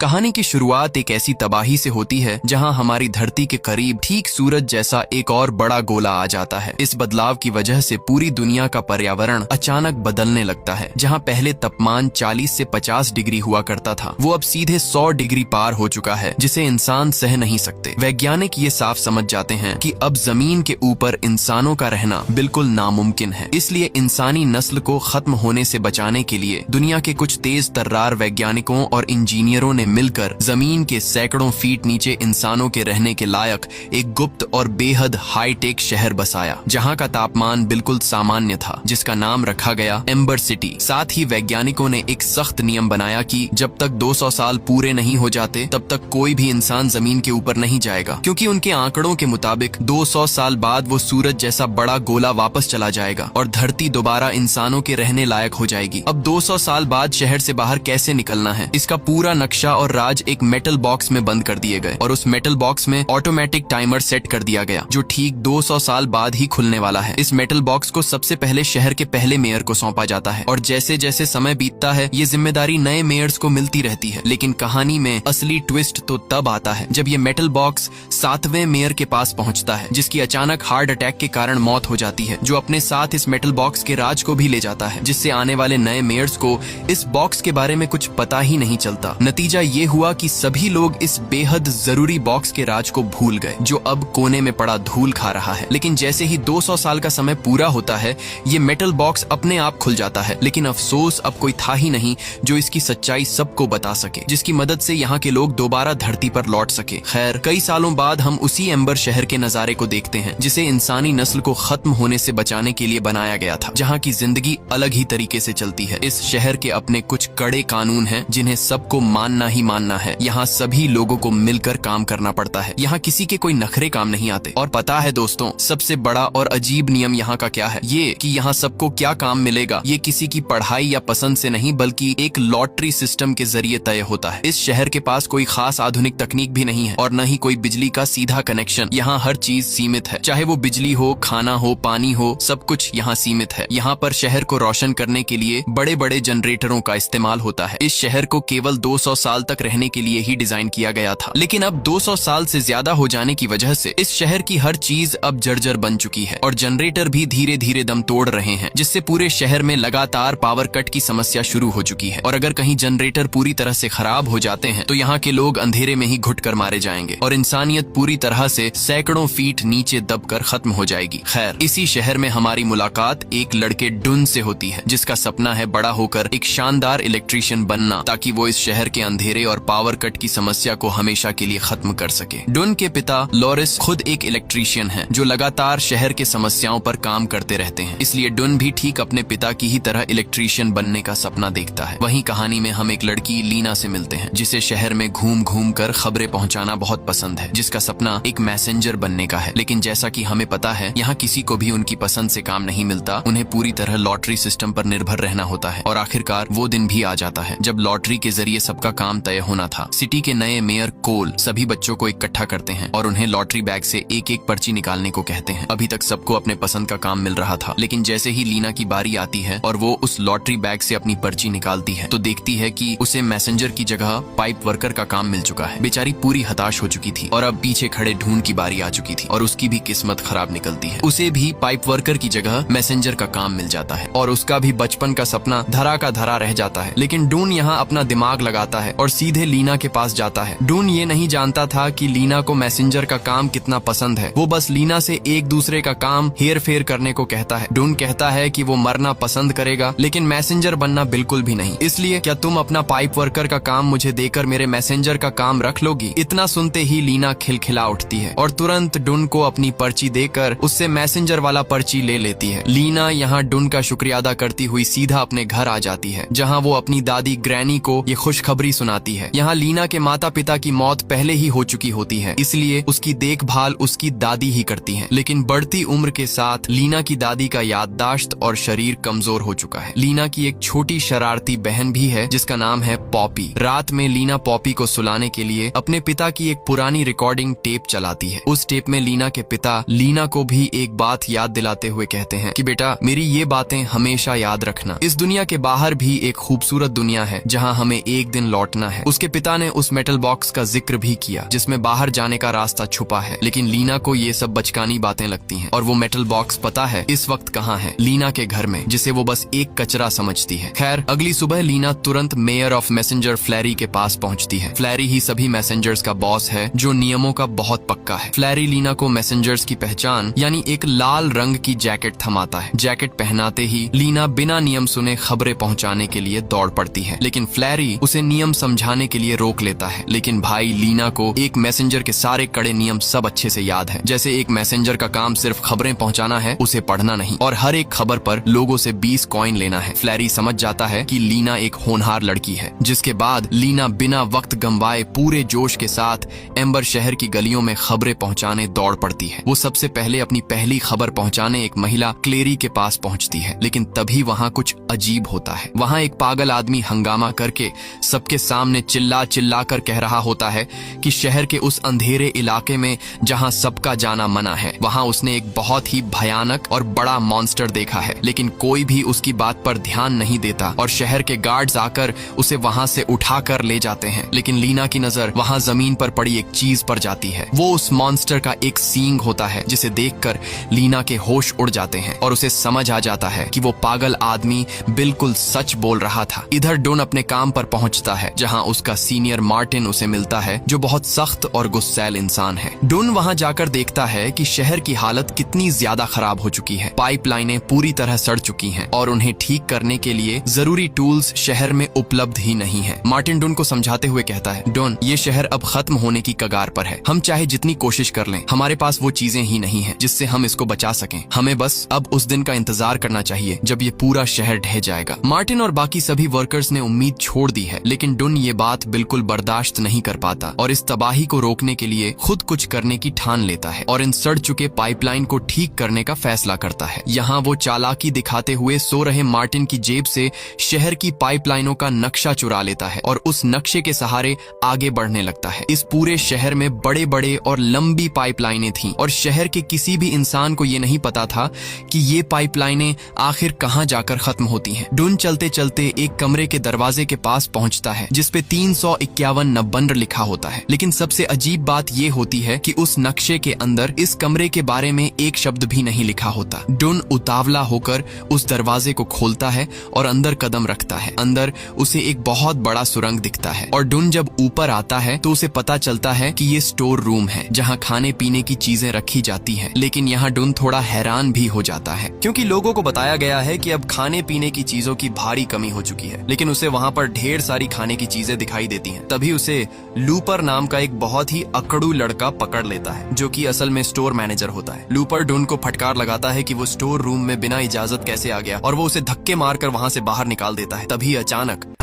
कहानी की शुरुआत एक ऐसी तबाही से होती है जहां हमारी धरती के करीब ठीक सूरज जैसा एक और बड़ा गोला आ जाता है। इस बदलाव की वजह से पूरी दुनिया का पर्यावरण अचानक बदलने लगता है। जहां पहले तापमान 40 से 50 डिग्री हुआ करता था, वो अब सीधे 100 डिग्री पार हो चुका है, जिसे इंसान सह नहीं सकते। वैज्ञानिक ये साफ समझ जाते हैं कि अब जमीन के ऊपर इंसानों का रहना बिल्कुल नामुमकिन है। इसलिए इंसानी नस्ल को खत्म होने से बचाने के लिए दुनिया के कुछ तेज तर्रार वैज्ञानिकों और इंजीनियरों ने मिलकर जमीन के सैकड़ों फीट नीचे इंसानों के रहने के लायक एक गुप्त और बेहद हाईटेक शहर बसाया, जहां का तापमान बिल्कुल सामान्य था, जिसका नाम रखा गया एम्बर सिटी। साथ ही वैज्ञानिकों ने एक सख्त नियम बनाया कि जब तक 200 साल पूरे नहीं हो जाते तब तक कोई भी इंसान जमीन के ऊपर नहीं जाएगा, क्योंकि उनके आंकड़ों के मुताबिक 200 साल बाद वो सूरज जैसा बड़ा गोला वापस चला जाएगा और धरती दोबारा इंसानों के रहने लायक हो जाएगी। अब 200 साल बाद शहर से बाहर कैसे निकलना है, इसका पूरा नक्शा और राज एक मेटल बॉक्स में बंद कर दिए गए और उस मेटल बॉक्स में ऑटोमेटिक टाइमर सेट कर दिया गया, जो ठीक 200 साल बाद ही खुलने वाला है। इस मेटल बॉक्स को सबसे पहले शहर के पहले मेयर को सौंपा जाता है और जैसे जैसे समय बीतता है ये जिम्मेदारी नए मेयर्स को मिलती रहती है। लेकिन कहानी में असली ट्विस्ट तो तब आता है जब ये मेटल बॉक्स 7वें मेयर के पास पहुंचता है, जिसकी अचानक हार्ट अटैक के कारण मौत हो जाती है, जो अपने साथ इस मेटल बॉक्स के राज को भी ले जाता है, जिससे आने वाले नए मेयर्स को इस बॉक्स के बारे में कुछ पता ही नहीं चलता। नतीजा ये हुआ कि सभी लोग इस बेहद जरूरी बॉक्स के राज को भूल गए, जो अब कोने में पड़ा धूल खा रहा है। लेकिन जैसे ही 200 साल का समय पूरा होता है, ये मेटल बॉक्स अपने आप खुल जाता है। लेकिन अफसोस अब कोई था ही नहीं जो इसकी सच्चाई सबको बता सके, जिसकी मदद से यहाँ के लोग दोबारा धरती पर लौट सके। खैर, कई सालों बाद हम उसी एम्बर शहर के नजारे को देखते हैं, जिसे इंसानी नस्ल को खत्म होने से बचाने के लिए बनाया गया था, जहाँ की जिंदगी अलग ही तरीके से चलती है। इस शहर के अपने कुछ कड़े कानून हैं, जिन्हें सबको मानना ही मानना है। यहाँ सभी लोगों को मिलकर काम करना पड़ता है। यहाँ किसी के कोई नखरे काम नहीं आते। और पता है दोस्तों, सबसे बड़ा और अजीब नियम यहाँ का क्या है? ये कि यहाँ सबको क्या काम मिलेगा, ये किसी की पढ़ाई या पसंद से नहीं, बल्कि एक लॉटरी सिस्टम के जरिए तय होता है। इस शहर के पास कोई खास आधुनिक तकनीक भी नहीं है और न ही कोई बिजली का सीधा कनेक्शन। यहाँ हर चीज सीमित है, चाहे वो बिजली हो, खाना हो, पानी हो, सब कुछ यहाँ सीमित है। यहाँ पर शहर को रोशन करने के लिए बड़े बड़े जनरेटरों का इस्तेमाल होता है। इस शहर को केवल 200 साल तक रहने के लिए ही डिजाइन किया गया था, लेकिन अब 200 साल से ज्यादा हो जाने की वजह से इस शहर की हर चीज अब जर्जर बन चुकी है और जनरेटर भी धीरे धीरे दम तोड़ रहे हैं, जिससे पूरे शहर में लगातार पावर कट की समस्या शुरू हो चुकी है। और अगर कहीं जनरेटर पूरी तरह से खराब हो जाते हैं तो यहाँ के लोग अंधेरे में ही घुटकर मारे जाएंगे और इंसानियत पूरी तरह से सैकड़ों फीट नीचे दबकर खत्म हो जाएगी। खैर, इसी शहर में हमारी मुलाकात एक लड़के डुन से होती है, जिसका सपना है बड़ा होकर एक शानदार इलेक्ट्रीशियन बनना, ताकि वो इस शहर के अंधेरे और पावर कट की समस्या को हमेशा के लिए खत्म कर सके। डुन के पिता लॉरिस खुद एक इलेक्ट्रीशियन हैं, जो लगातार शहर के समस्याओं पर काम करते रहते हैं। इसलिए डुन भी ठीक अपने पिता की ही तरह इलेक्ट्रीशियन बनने का सपना देखता है। वहीं कहानी में हम एक लड़की लीना से मिलते हैं, जिसे शहर में घूम घूम कर खबरें पहुंचाना बहुत पसंद है, जिसका सपना एक मैसेंजर बनने का है। लेकिन जैसा कि हमें पता है, यहाँ किसी को भी उनकी पसंद से काम नहीं मिलता। उन्हें पूरी तरह लॉटरी सिस्टम पर निर्भर रहना होता है और आखिरकार वो दिन भी आ जाता है जब लॉटरी के जरिए सबका काम तय होना था। सिटी के नए मेयर कोल सभी बच्चों को इकट्ठा करते हैं और उन्हें लॉटरी बैग से एक एक पर्ची निकालने को कहते हैं। अभी तक सबको अपने पसंद का काम मिल रहा था, लेकिन जैसे ही लीना की बारी आती है और वो उस लॉटरी बैग से अपनी पर्ची निकालती है, तो देखती है कि उसे मैसेंजर की जगह पाइप वर्कर का काम मिल चुका है। बेचारी पूरी हताश हो चुकी थी और अब पीछे खड़े ढूंढ की बारी आ चुकी थी और उसकी भी किस्मत खराब निकलती है। उसे भी पाइप वर्कर की जगह मैसेंजर का काम मिल जाता है और उसका भी बचपन का सपना धरा का धरा रह जाता है। लेकिन डून यहाँ अपना दिमाग लगाता है और सीधे लीना के पास जाता है। डून ये नहीं जानता था कि लीना को मैसेंजर का काम कितना पसंद है। वो बस लीना से एक दूसरे का काम हेर फेर करने को कहता है। डून कहता है कि वो मरना पसंद करेगा, लेकिन मैसेंजर बनना बिल्कुल भी नहीं। इसलिए क्या तुम अपना पाइप वर्कर का काम मुझे देकर मेरे मैसेंजर का काम रख लोगी? इतना सुनते ही लीना खिलखिला उठती है और तुरंत डून को अपनी पर्ची देकर उससे मैसेंजर वाला पर्ची ले लेती है। लीना यहाँ डून का शुक्रिया अदा करती हुई सीधा अपने घर आ जाती है, जहाँ वो अपनी दादी ग्रैनी को ये खुशखबरी सुनाती है। यहाँ लीना के माता पिता की मौत पहले ही हो चुकी होती है, इसलिए उसकी देखभाल उसकी दादी ही करती है। लेकिन बढ़ती उम्र के साथ लीना की दादी का याददाश्त और शरीर कमजोर हो चुका है। लीना की एक छोटी शरारती बहन भी है, जिसका नाम है पॉपी। रात में लीना पॉपी को सुलाने के लिए अपने पिता की एक पुरानी रिकॉर्डिंग टेप चलाती है। उस टेप में लीना के पिता लीना को भी एक बात याद दिलाते हुए कहते हैं कि बेटा, मेरी ये बातें हमेशा याद रखना। इस दुनिया के बाहर भी एक खूबसूरत दुनिया है, जहाँ हमें एक दिन लौटना बचाना है। उसके पिता ने उस मेटल बॉक्स का जिक्र भी किया जिसमें बाहर जाने का रास्ता छुपा है, लेकिन लीना को ये सब बचकानी बातें लगती हैं और वो मेटल बॉक्स पता है इस वक्त कहाँ है, लीना के घर में, जिसे वो बस एक कचरा समझती है। खैर, अगली सुबह लीना तुरंत मेयर ऑफ मैसेंजर फ्लैरी के पास पहुंचती है। फ्लैरी ही सभी मैसेंजर्स का बॉस है जो नियमों का बहुत पक्का है। फ्लैरी लीना को मैसेंजर्स की पहचान यानी एक लाल रंग की जैकेट थमाता है। जैकेट पहनाते ही लीना बिना नियम सुने खबरें पहुंचाने के लिए दौड़ पड़ती है, लेकिन फ्लैरी उसे नियम समझाने के लिए रोक लेता है। लेकिन भाई, लीना को एक मैसेंजर के सारे कड़े नियम सब अच्छे से याद है। जैसे एक मैसेंजर का काम सिर्फ खबरें पहुंचाना है, उसे पढ़ना नहीं, और हर एक खबर पर लोगों से 20 कॉइन लेना है। फ्लैरी समझ जाता है कि लीना एक होनहार लड़की है, जिसके बाद लीना बिना वक्त गंवाए पूरे जोश के साथ एम्बर शहर की गलियों में खबरें पहुंचाने दौड़ पड़ती है। वो सबसे पहले अपनी पहली खबर पहुंचाने एक महिला क्लेरी के पास पहुंचती है, लेकिन तभी वहां कुछ अजीब होता है। वहां एक पागल आदमी हंगामा करके सबके सामने चिल्ला चिल्ला कर कह रहा होता है कि शहर के उस अंधेरे इलाके में जहां सबका जाना मना है, वहां उसने एक बहुत ही भयानक और बड़ा मॉन्स्टर देखा है, लेकिन कोई भी उसकी बात पर ध्यान नहीं देता और शहर के गार्ड्स आकर उसे वहां से उठाकर ले जाते हैं। लेकिन लीना की नजर वहां जमीन पर पड़ी एक चीज पर जाती है। वो उस मॉन्स्टर का एक सींग होता है, जिसे देखकर लीना के होश उड़ जाते हैं और उसे समझ आ जाता है कि वो पागल आदमी बिल्कुल सच बोल रहा था। इधर डुन अपने काम पर पहुंचता है, जहां उसका सीनियर मार्टिन उसे मिलता है, जो बहुत सख्त और गुस्सैल इंसान है। डुन वहां जाकर देखता है कि शहर की हालत कितनी ज्यादा खराब हो चुकी है। पाइपलाइनें पूरी तरह सड़ चुकी हैं और उन्हें ठीक करने के लिए जरूरी टूल्स शहर में उपलब्ध ही नहीं है। मार्टिन डुन को समझाते हुए कहता है, डुन, ये शहर अब खत्म होने की कगार पर है। हम चाहे जितनी कोशिश कर लें, हमारे पास वो चीजें ही नहीं है जिससे हम इसको बचा सकें। हमें बस अब उस दिन का इंतजार करना चाहिए जब ये पूरा शहर ढह जाएगा। मार्टिन और बाकी सभी वर्कर्स ने उम्मीद छोड़ दी है, लेकिन डुन ये बात बिल्कुल बर्दाश्त नहीं कर पाता और इस तबाही को रोकने के लिए खुद कुछ करने की ठान लेता है और इन सड़ चुके पाइपलाइन को ठीक करने का फैसला करता है। यहाँ वो चालाकी दिखाते हुए सो रहे मार्टिन की जेब से शहर की पाइपलाइनों का नक्शा चुरा लेता है और उस नक्शे के सहारे आगे बढ़ने लगता है। इस पूरे शहर में बड़े बड़े और लंबी पाइपलाइनें थीं और शहर के किसी भी इंसान को ये नहीं पता था कि ये पाइपलाइनें आखिर कहाँ जाकर खत्म होती हैं। डुन चलते चलते एक कमरे के दरवाजे के पास पहुंचता है, जिसपे 351 नंबर लिखा होता है। लेकिन सबसे अजीब बात ये होती है कि उस नक्शे के अंदर इस कमरे के बारे में एक शब्द भी नहीं लिखा होता। डुन उतावला होकर उस दरवाजे को खोलता है और अंदर कदम रखता है। अंदर उसे एक बहुत बड़ा सुरंग दिखता है और डुन जब ऊपर आता है तो उसे पता चलता है कि ये स्टोर रूम है, जहाँ खाने पीने की चीजें रखी जाती हैं। लेकिन यहाँ डुन थोड़ा हैरान भी हो जाता है, क्योंकि लोगों को बताया गया है कि अब खाने पीने की चीजों की भारी कमी हो चुकी है, लेकिन उसे वहाँ पर ढेर सारी खाने की चीजें दिखाई देती हैं। तभी उसे लूपर नाम का एक बहुत ही अकड़ू लड़का पकड़ लेता है, जो कि असल में स्टोर मैनेजर होता है। लूपर डुन को फटकार लगाता है कि वो स्टोर रूम में बिना इजाजत कैसे आ गया और वो उसे धक्के मारकर वहां से बाहर निकाल देता है। तभी अचानक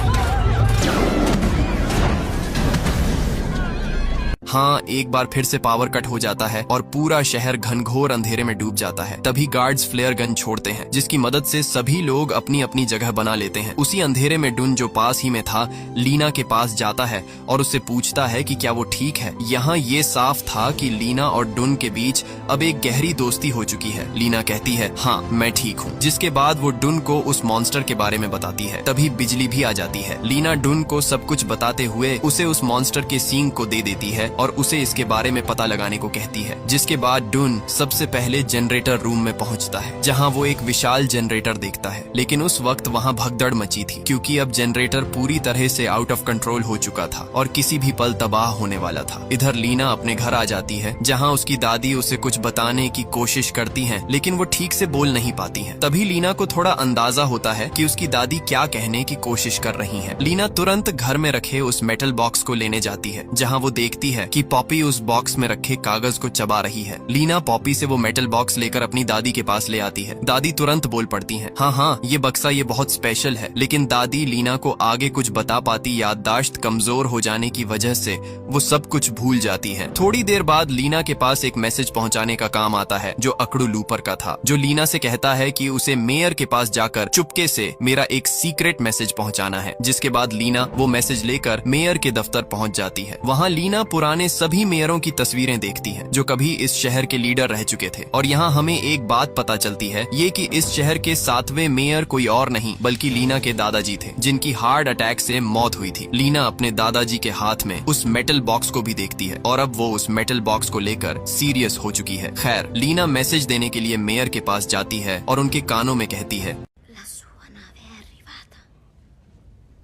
हाँ, एक बार फिर से पावर कट हो जाता है और पूरा शहर घनघोर अंधेरे में डूब जाता है। तभी गार्ड्स फ्लेयर गन छोड़ते हैं, जिसकी मदद से सभी लोग अपनी अपनी जगह बना लेते हैं। उसी अंधेरे में डुन, जो पास ही में था, लीना के पास जाता है और उससे पूछता है कि क्या वो ठीक है। यहाँ ये साफ था कि लीना और डुन के बीच अब एक गहरी दोस्ती हो चुकी है। लीना कहती है, हाँ मैं ठीक हूँ, जिसके बाद वो डुन को उस मॉन्स्टर के बारे में बताती है। तभी बिजली भी आ जाती है। लीना डुन को सब कुछ बताते हुए उसे उस मॉन्स्टर के सींग को दे देती है और उसे इसके बारे में पता लगाने को कहती है, जिसके बाद डुन सबसे पहले जनरेटर रूम में पहुंचता है, जहां वो एक विशाल जनरेटर देखता है। लेकिन उस वक्त वहां भगदड़ मची थी, क्योंकि अब जनरेटर पूरी तरह से आउट ऑफ कंट्रोल हो चुका था और किसी भी पल तबाह होने वाला था। इधर लीना अपने घर आ जाती है, जहां उसकी दादी उसे कुछ बताने की कोशिश करती हैं, लेकिन वो ठीक से बोल नहीं पाती हैं। तभी लीना को थोड़ा अंदाजा होता है कि उसकी दादी क्या कहने की कोशिश कर रही हैं। लीना तुरंत घर में रखे उस मेटल बॉक्स को लेने जाती है, जहां वो देखती है कि पॉपी उस बॉक्स में रखे कागज को चबा रही है। लीना पॉपी से वो मेटल बॉक्स लेकर अपनी दादी के पास ले आती है। दादी तुरंत बोल पड़ती है, हाँ, ये बक्सा ये बहुत स्पेशल है। लेकिन दादी लीना को आगे कुछ बता पाती याददाश्त कमजोर हो जाने की वजह से वो सब कुछ भूल जाती है। थोड़ी देर बाद लीना के पास एक मैसेज पहुंचाने का काम आता है, जो अकड़ू लूपर का था, जो लीना से कहता है कि उसे मेयर के पास जाकर चुपके से मेरा एक सीक्रेट मैसेज पहुंचाना है। जिसके बाद लीना वो मैसेज लेकर मेयर के दफ्तर पहुंच जाती है। वहाँ लीना पुराने पुराने सभी मेयरों की तस्वीरें देखती है जो कभी इस शहर के लीडर रह चुके थे। और यहाँ हमें एक बात पता चलती है, ये कि इस शहर के 7वें मेयर कोई और नहीं बल्कि लीना के दादाजी थे, जिनकी हार्ट अटैक से मौत हुई थी। लीना अपने दादाजी के हाथ में उस मेटल बॉक्स को भी देखती है और अब वो उस मेटल बॉक्स को लेकर सीरियस हो चुकी है। खैर, लीना मैसेज देने के लिए मेयर के पास जाती है और उनके कानों में कहती है।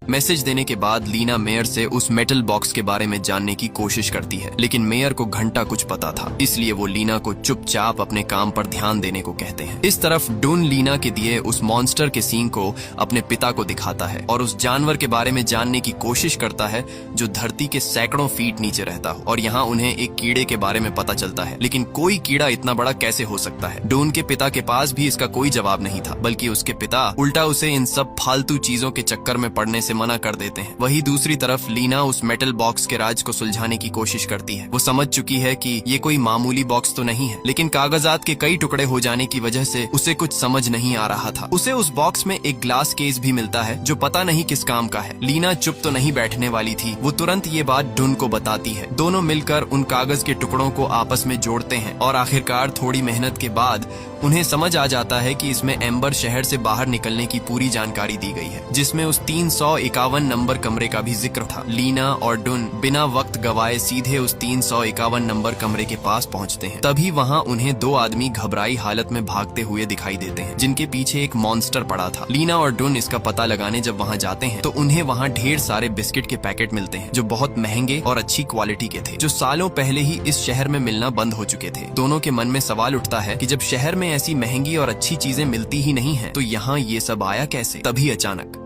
मैसेज देने के बाद लीना मेयर से उस मेटल बॉक्स के बारे में जानने की कोशिश करती है, लेकिन मेयर को घंटा कुछ पता था, इसलिए वो लीना को चुपचाप अपने काम पर ध्यान देने को कहते हैं। इस तरफ डुन लीना के दिए उस मॉन्स्टर के सींग को अपने पिता को दिखाता है और उस जानवर के बारे में जानने की कोशिश करता है जो धरती के सैकड़ों फीट नीचे रहता हो। और यहाँ उन्हें एक कीड़े के बारे में पता चलता है, लेकिन कोई कीड़ा इतना बड़ा कैसे हो सकता है। डुन के पिता के पास भी इसका कोई जवाब नहीं था, बल्कि उसके पिता उल्टा उसे इन सब फालतू चीजों के चक्कर में पड़ने से मना कर देते हैं। वही दूसरी तरफ लीना उस मेटल बॉक्स के राज को सुलझाने की कोशिश करती है। वो समझ चुकी है कि ये कोई मामूली बॉक्स तो नहीं है, लेकिन कागजात के कई टुकड़े हो जाने की वजह से उसे कुछ समझ नहीं आ रहा था। उसे उस बॉक्स में एक ग्लास केस भी मिलता है जो पता नहीं किस काम का है। लीना चुप तो नहीं बैठने वाली थी, वो तुरंत ये बात डुन को बताती है। दोनों मिलकर उन कागज के टुकड़ों को आपस में जोड़ते हैं और आखिरकार थोड़ी मेहनत के बाद उन्हें समझ आ जाता है कि इसमें एम्बर शहर से बाहर निकलने की पूरी जानकारी दी गई है, जिसमें उस 351 नंबर कमरे का भी जिक्र था। लीना और डुन बिना वक्त गवाए सीधे उस 351 नंबर कमरे के पास पहुंचते हैं। तभी वहां उन्हें दो आदमी घबराई हालत में भागते हुए दिखाई देते हैं, जिनके पीछे एक मॉन्स्टर पड़ा था। लीना और डुन इसका पता लगाने जब वहां जाते हैं तो उन्हें वहां ढेर सारे बिस्किट के पैकेट मिलते हैं जो बहुत महंगे और अच्छी क्वालिटी के थे, जो सालों पहले ही इस शहर में मिलना बंद हो चुके थे। दोनों के मन में सवाल उठता है कि जब शहर में ऐसी महंगी और अच्छी चीजें मिलती ही नहीं है तो यहाँ ये सब आया कैसे। तभी अचानक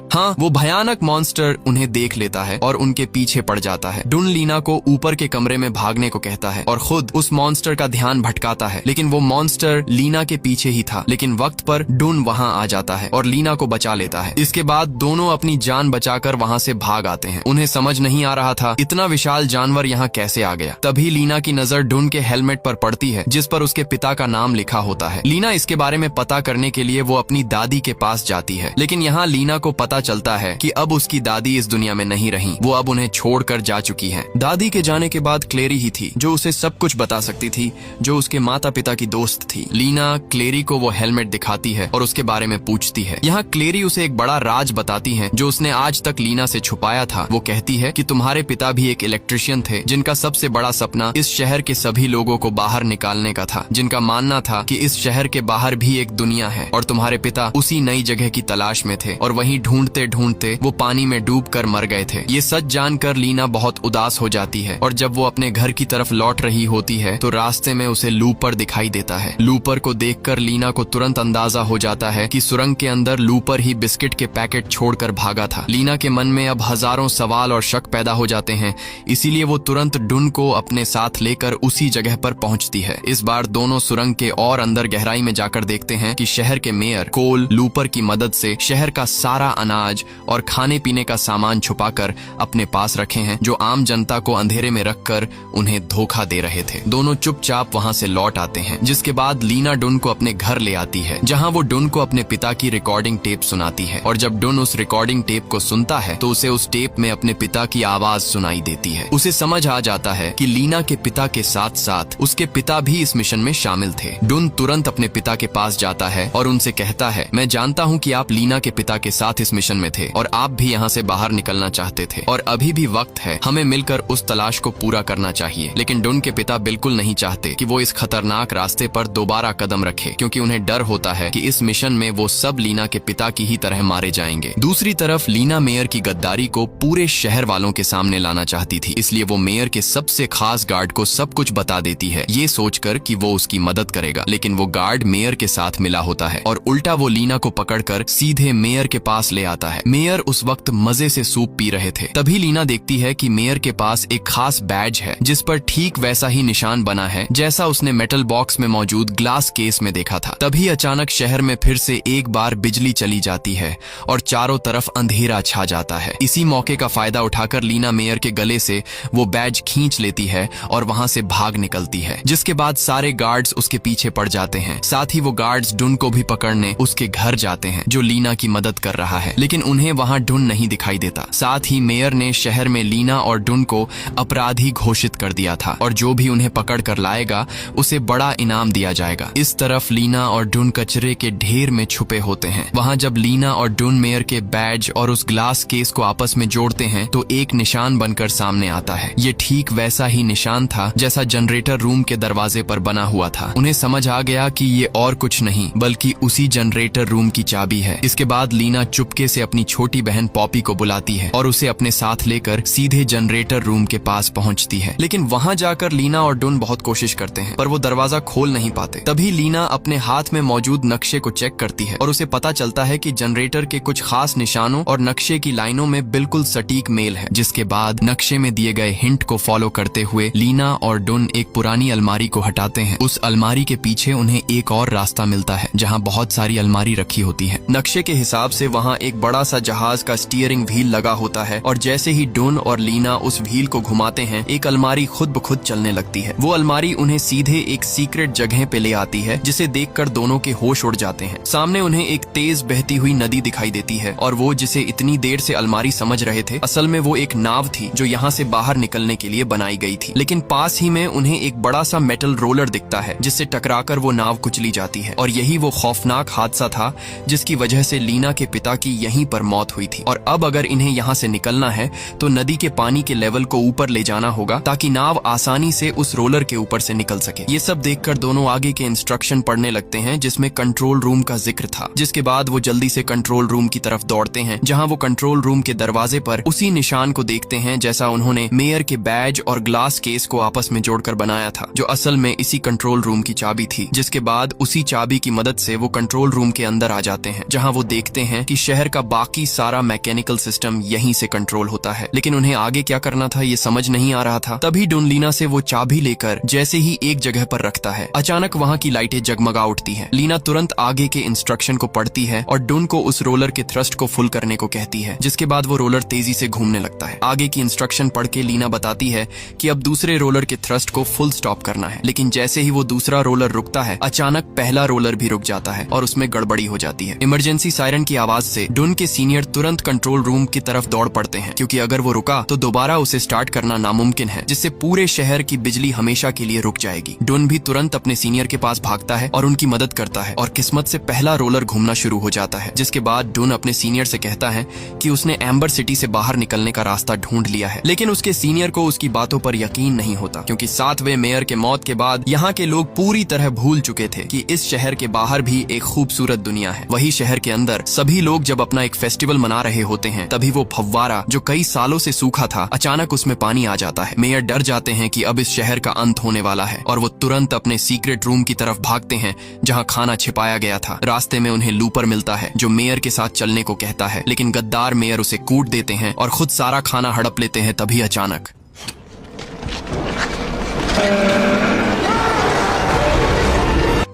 हाँ, वो भयानक मॉन्स्टर उन्हें देख लेता है और उनके पीछे पड़ जाता है। डुन लीना को ऊपर के कमरे में भागने को कहता है और खुद उस मॉन्स्टर का ध्यान भटकाता है, लेकिन वो मॉन्स्टर लीना के पीछे ही था। लेकिन वक्त पर डुन वहाँ आ जाता है और लीना को बचा लेता है। इसके बाद दोनों अपनी जान बचाकर वहाँ से भाग आते हैं। उन्हें समझ नहीं आ रहा था इतना विशाल जानवर यहाँ कैसे आ गया। तभी लीना की नजर डुन के हेलमेट पर पड़ती है जिस पर उसके पिता का नाम लिखा होता है। लीना इसके बारे में पता करने के लिए वो अपनी दादी के पास जाती है, लेकिन यहाँ लीना को पता चलता है कि अब उसकी दादी इस दुनिया में नहीं रही, वो अब उन्हें छोड़कर जा चुकी हैं। दादी के जाने के बाद क्लेरी ही थी जो उसे सब कुछ बता सकती थी, जो उसके माता पिता की दोस्त थी। लीना क्लेरी को वो हेलमेट दिखाती है और उसके बारे में पूछती है। यहाँ क्लेरी उसे एक बड़ा राज बताती है जो उसने आज तक लीना से छुपाया था। वो कहती है कि तुम्हारे पिता भी एक इलेक्ट्रिशियन थे जिनका सबसे बड़ा सपना इस शहर के सभी लोगों को बाहर निकालने का था, जिनका मानना था कि इस शहर के बाहर भी एक दुनिया है और तुम्हारे पिता उसी नई जगह की तलाश में थे और वहीं ढूंढते ढूंढते वो पानी में डूबकर मर गए थे। ये सच जानकर लीना बहुत उदास हो जाती है और जब वो अपने घर की तरफ लौट रही होती है तो रास्ते में उसे लूपर दिखाई देता है। लूपर को देखकर लीना को तुरंत अंदाजा हो जाता है कि सुरंग के अंदर लूपर ही बिस्किट के पैकेट छोड़कर भागा था। लीना के मन में अब हजारों सवाल और शक पैदा हो जाते हैं, इसीलिए वो तुरंत डुन को अपने साथ लेकर उसी जगह पर पहुंचती है। इस बार दोनों सुरंग के और अंदर गहराई में जाकर देखते हैं कि शहर के मेयर कोल लूपर की मदद से शहर का सारा अनाज और खाने पीने का सामान छुपाकर अपने पास रखे हैं, जो आम जनता को अंधेरे में रखकर उन्हें धोखा दे रहे थे। दोनों चुपचाप वहां से लौट आते हैं, जिसके बाद लीना डुन को अपने घर ले आती है, जहां वो डुन को अपने पिता की रिकॉर्डिंग टेप सुनाती है। और जब डुन उस रिकॉर्डिंग टेप को सुनता है तो उसे उस टेप में अपने पिता की आवाज सुनाई देती है। उसे समझ आ जाता है कि लीना के पिता के साथ साथ उसके पिता भी इस मिशन में शामिल थे। डुन तुरंत अपने पिता के पास जाता है और उनसे कहता है, मैं जानता हूँ कि आप लीना के पिता के साथ इस मिशन में थे और आप भी यहाँ से बाहर निकलना चाहते थे और अभी भी वक्त है, हमें मिलकर उस तलाश को पूरा करना चाहिए। लेकिन डुन के पिता बिल्कुल नहीं चाहते कि वो इस खतरनाक रास्ते पर दोबारा कदम रखे, क्योंकि उन्हें डर होता है कि इस मिशन में वो सब लीना के पिता की ही तरह मारे जाएंगे। दूसरी तरफ लीना मेयर की गद्दारी को पूरे शहर वालों के सामने लाना चाहती थी, इसलिए वो मेयर के सबसे खास गार्ड को सब कुछ बता देती है, ये सोचकर कि वो उसकी मदद करेगा। लेकिन वो गार्ड मेयर के साथ मिला होता है और उल्टा वो लीना को पकड़कर सीधे मेयर के पास ले आता है। मेयर उस वक्त मजे से सूप पी रहे थे। तभी लीना देखती है कि मेयर के पास एक खास बैज है जिस पर ठीक वैसा ही निशान बना है जैसा उसने मेटल बॉक्स में मौजूद ग्लास केस में देखा था। तभी अचानक शहर में फिर से एक बार बिजली चली जाती है और चारों तरफ अंधेरा छा जाता है। इसी मौके का फायदा उठाकर लीना मेयर के गले से वो बैज खींच लेती है और वहां से भाग निकलती है, जिसके बाद सारे गार्ड्स उसके पीछे पड़ जाते हैं। साथ ही वो गार्ड्स डुन को भी पकड़ने उसके घर जाते हैं जो लीना की मदद कर रहा है। लेकिन उन्हें वहाँ डुन नहीं दिखाई देता। साथ ही मेयर ने शहर में लीना और डुन को अपराधी घोषित कर दिया था और जो भी उन्हें पकड़ कर लाएगा उसे बड़ा इनाम दिया जाएगा। इस तरफ लीना और डुन कचरे के ढेर में छुपे होते हैं। वहाँ जब लीना और डुन मेयर के बैज और उस ग्लास केस को आपस में जोड़ते हैं तो एक निशान बनकर सामने आता है। ये ठीक वैसा ही निशान था जैसा जनरेटर रूम के दरवाजे पर बना हुआ था। उन्हें समझ आ गया कि ये और कुछ नहीं बल्कि उसी जनरेटर रूम की चाबी है। इसके बाद लीना चुपके से अपनी छोटी बहन पॉपी को बुलाती है और उसे अपने साथ लेकर सीधे जनरेटर रूम के पास पहुंचती है। लेकिन वहां जाकर लीना और डुन बहुत कोशिश करते हैं पर वो दरवाजा खोल नहीं पाते। तभी लीना अपने हाथ में मौजूद नक्शे को चेक करती है और उसे पता चलता है कि जनरेटर के कुछ खास निशानों और नक्शे की लाइनों में बिल्कुल सटीक मेल है। जिसके बाद नक्शे में दिए गए हिंट को फॉलो करते हुए लीना और डुन एक पुरानी अलमारी को हटाते हैं। उस अलमारी के पीछे उन्हें एक और रास्ता मिलता है जहाँ बहुत सारी अलमारी रखी होती है। नक्शे के हिसाब से वहाँ एक बड़ा सा जहाज का स्टीयरिंग व्हील लगा होता है और जैसे ही डुन और लीना उस व्हील को घुमाते हैं एक अलमारी खुद ब खुद चलने लगती है। वो अलमारी उन्हें सीधे एक सीक्रेट जगह पे ले आती है जिसे देखकर दोनों के होश उड़ जाते हैं। सामने उन्हें एक तेज बहती हुई नदी दिखाई देती है और वो जिसे इतनी देर से अलमारी समझ रहे थे असल में वो एक नाव थी जो यहाँ से बाहर निकलने के लिए बनाई गई थी। लेकिन पास ही में उन्हें एक बड़ा सा मेटल रोलर दिखता है जिससे टकराकर वो नाव कुचली जाती है और यही वो खौफनाक हादसा था जिसकी वजह से लीना के पिता की यहीं पर मौत हुई थी। और अब अगर इन्हें यहाँ से निकलना है तो नदी के पानी के लेवल को ऊपर ले जाना होगा ताकि नाव आसानी से उस रोलर के ऊपर से निकल सके। ये सब देखकर दोनों आगे के इंस्ट्रक्शन पढ़ने लगते हैं जिसमें कंट्रोल रूम का जिक्र था। जिसके बाद वो जल्दी से कंट्रोल रूम की तरफ दौड़ते हैं जहाँ वो कंट्रोल रूम के दरवाजे पर उसी निशान को देखते हैं जैसा उन्होंने मेयर के बैज और ग्लास केस को आपस में जोड़कर बनाया था जो असल में इसी कंट्रोल रूम की चाबी थी। जिसके बाद उसी चाबी की मदद से वो कंट्रोल रूम के अंदर आ जाते हैं जहाँ वो देखते हैं कि शहर का बाकी सारा मैकेनिकल सिस्टम यहीं से कंट्रोल होता है। लेकिन उन्हें आगे क्या करना था ये समझ नहीं आ रहा था। तभी डुन लीना से वो चाबी लेकर जैसे ही एक जगह पर रखता है अचानक वहाँ की लाइटें जगमगा उठती है। लीना तुरंत आगे के इंस्ट्रक्शन को पढ़ती है और डुन को उस रोलर के थ्रस्ट को फुल करने को कहती है। जिसके बाद वो रोलर तेजी से घूमने लगता है। आगे की इंस्ट्रक्शन पढ़ के लीना बताती है कि अब दूसरे रोलर के थ्रस्ट को फुल स्टॉप करना है। लेकिन जैसे ही वो दूसरा रोलर रुकता है अचानक पहला रोलर भी रुक जाता है और उसमें गड़बड़ी हो जाती है। इमरजेंसी सायरन की आवाज से डुन के सीनियर तुरंत कंट्रोल रूम की तरफ दौड़ पड़ते हैं क्योंकि अगर वो रुका तो दोबारा उसे स्टार्ट करना नामुमकिन है जिससे पूरे शहर की बिजली हमेशा के लिए रुक जाएगी। डुन भी तुरंत अपने सीनियर के पास भागता है और उनकी मदद करता है और किस्मत से पहला रोलर घूमना शुरू हो जाता है। जिसके बाद डुन अपने सीनियर से कहता है कि उसने एम्बर सिटी से बाहर निकलने का रास्ता ढूंढ लिया है। लेकिन उसके सीनियर को उसकी बातों पर यकीन नहीं होता क्योंकि 7वें मेयर के मौत के बाद यहाँ के लोग पूरी तरह भूल चुके थे कि इस शहर के बाहर भी एक खूबसूरत दुनिया है। वही शहर के अंदर सभी लोग जब अपना एक फेस्टिवल मना रहे होते हैं तभी वो फव्वारा जो कई सालों से सूखा था अचानक उसमें पानी आ जाता है। मेयर डर जाते हैं कि अब इस शहर का अंत होने वाला है और वो तुरंत अपने सीक्रेट रूम की तरफ भागते हैं जहाँ खाना छिपाया गया था। रास्ते में उन्हें लूपर मिलता है जो मेयर के साथ चलने को कहता है लेकिन गद्दार मेयर उसे कूट देते हैं और खुद सारा खाना हड़प लेते हैं। तभी अचानक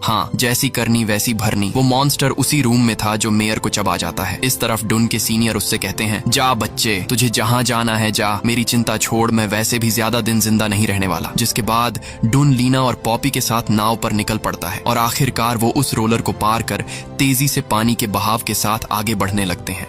हाँ, जैसी करनी वैसी भरनी, वो मॉन्स्टर उसी रूम में था जो मेयर को चबा जाता है। इस तरफ डुन के सीनियर उससे कहते हैं, जा बच्चे, तुझे जहाँ जाना है जा, मेरी चिंता छोड़, मैं वैसे भी ज्यादा दिन जिंदा नहीं रहने वाला। जिसके बाद डुन लीना और पॉपी के साथ नाव पर निकल पड़ता है और आखिरकार वो उस रोलर को पार कर तेजी से पानी के बहाव के साथ आगे बढ़ने लगते हैं।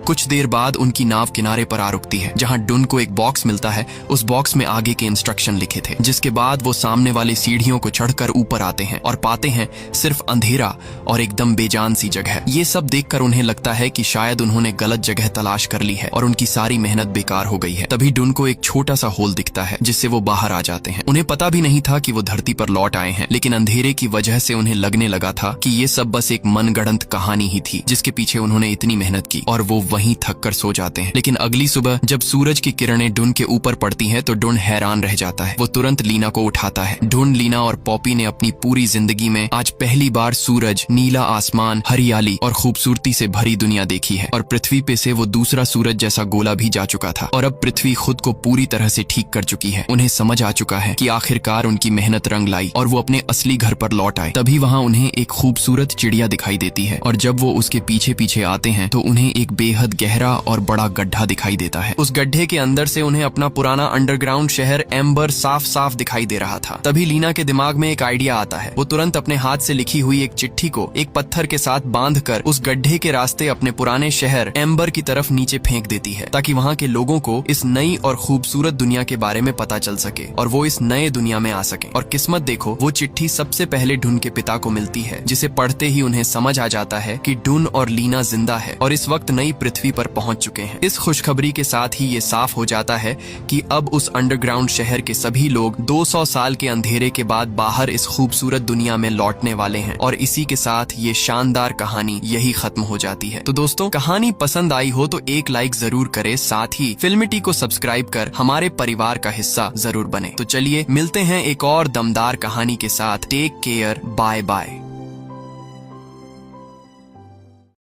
कुछ देर बाद उनकी नाव किनारे पर आ रुकती है जहां डुन को एक बॉक्स मिलता है। उस बॉक्स में आगे के इंस्ट्रक्शन लिखे थे। जिसके बाद वो सामने वाली सीढ़ियों को चढ़कर ऊपर आते हैं और पाते हैं सिर्फ अंधेरा और एकदम बेजान सी जगह। ये सब देखकर उन्हें लगता है कि शायद उन्होंने गलत जगह तलाश कर ली है और उनकी सारी मेहनत बेकार हो गई है। तभी डुन को एक छोटा सा होल दिखता है जिससे वो बाहर आ जाते हैं। उन्हें पता भी नहीं था कि वो धरती पर लौट आए हैं, लेकिन अंधेरे की वजह से उन्हें लगने लगा था कि ये सब बस एक मनगढ़ंत कहानी ही थी जिसके पीछे उन्होंने इतनी मेहनत की, और वो वहीं थक कर सो जाते हैं। लेकिन अगली सुबह जब सूरज की किरणें डुन के ऊपर पड़ती हैं तो डुन हैरान रह जाता है। वो तुरंत लीना को उठाता है। डुन, लीना और पॉपी ने अपनी पूरी जिंदगी में आज पहली बार सूरज, नीला आसमान, हरियाली और खूबसूरती से भरी दुनिया देखी है। और पृथ्वी पे से वो दूसरा सूरज जैसा गोला भी जा चुका था और अब पृथ्वी खुद को पूरी तरह से ठीक कर चुकी है। उन्हें समझ आ चुका है कि आखिरकार उनकी मेहनत रंग लाई और वो अपने असली घर पर लौट आए। तभी वहाँ उन्हें एक खूबसूरत चिड़िया दिखाई देती है और जब वो उसके पीछे पीछे आते हैं तो उन्हें एक बेहद बेहद गहरा और बड़ा गड्ढा दिखाई देता है। उस गड्ढे के अंदर से उन्हें अपना पुराना अंडरग्राउंड शहर एम्बर साफ साफ दिखाई दे रहा था। तभी लीना के दिमाग में एक आइडिया आता है। वो तुरंत अपने हाथ से लिखी हुई एक चिट्ठी को एक पत्थर के साथ बांधकर उस गड्ढे के रास्ते अपने पुराने शहर एम्बर की तरफ नीचे फेंक देती है, ताकि वहाँ के लोगों को इस नई और खूबसूरत दुनिया के बारे में पता चल सके और वो इस नए दुनिया में आ सके। और किस्मत देखो, वो चिट्ठी सबसे पहले ढून के पिता को मिलती है, जिसे पढ़ते ही उन्हें समझ आ जाता है कि ढून और लीना जिंदा है और इस वक्त नई पृथ्वी पर पहुंच चुके हैं। इस खुशखबरी के साथ ही ये साफ हो जाता है कि अब उस अंडरग्राउंड शहर के सभी लोग 200 साल के अंधेरे के बाद बाहर इस खूबसूरत दुनिया में लौटने वाले हैं। और इसी के साथ ये शानदार कहानी यही खत्म हो जाती है। तो दोस्तों, कहानी पसंद आई हो तो एक लाइक जरूर करें, साथ ही फिल्मिटी को सब्सक्राइब कर हमारे परिवार का हिस्सा जरूर बने। तो चलिए मिलते हैं एक और दमदार कहानी के साथ। Take care, bye bye.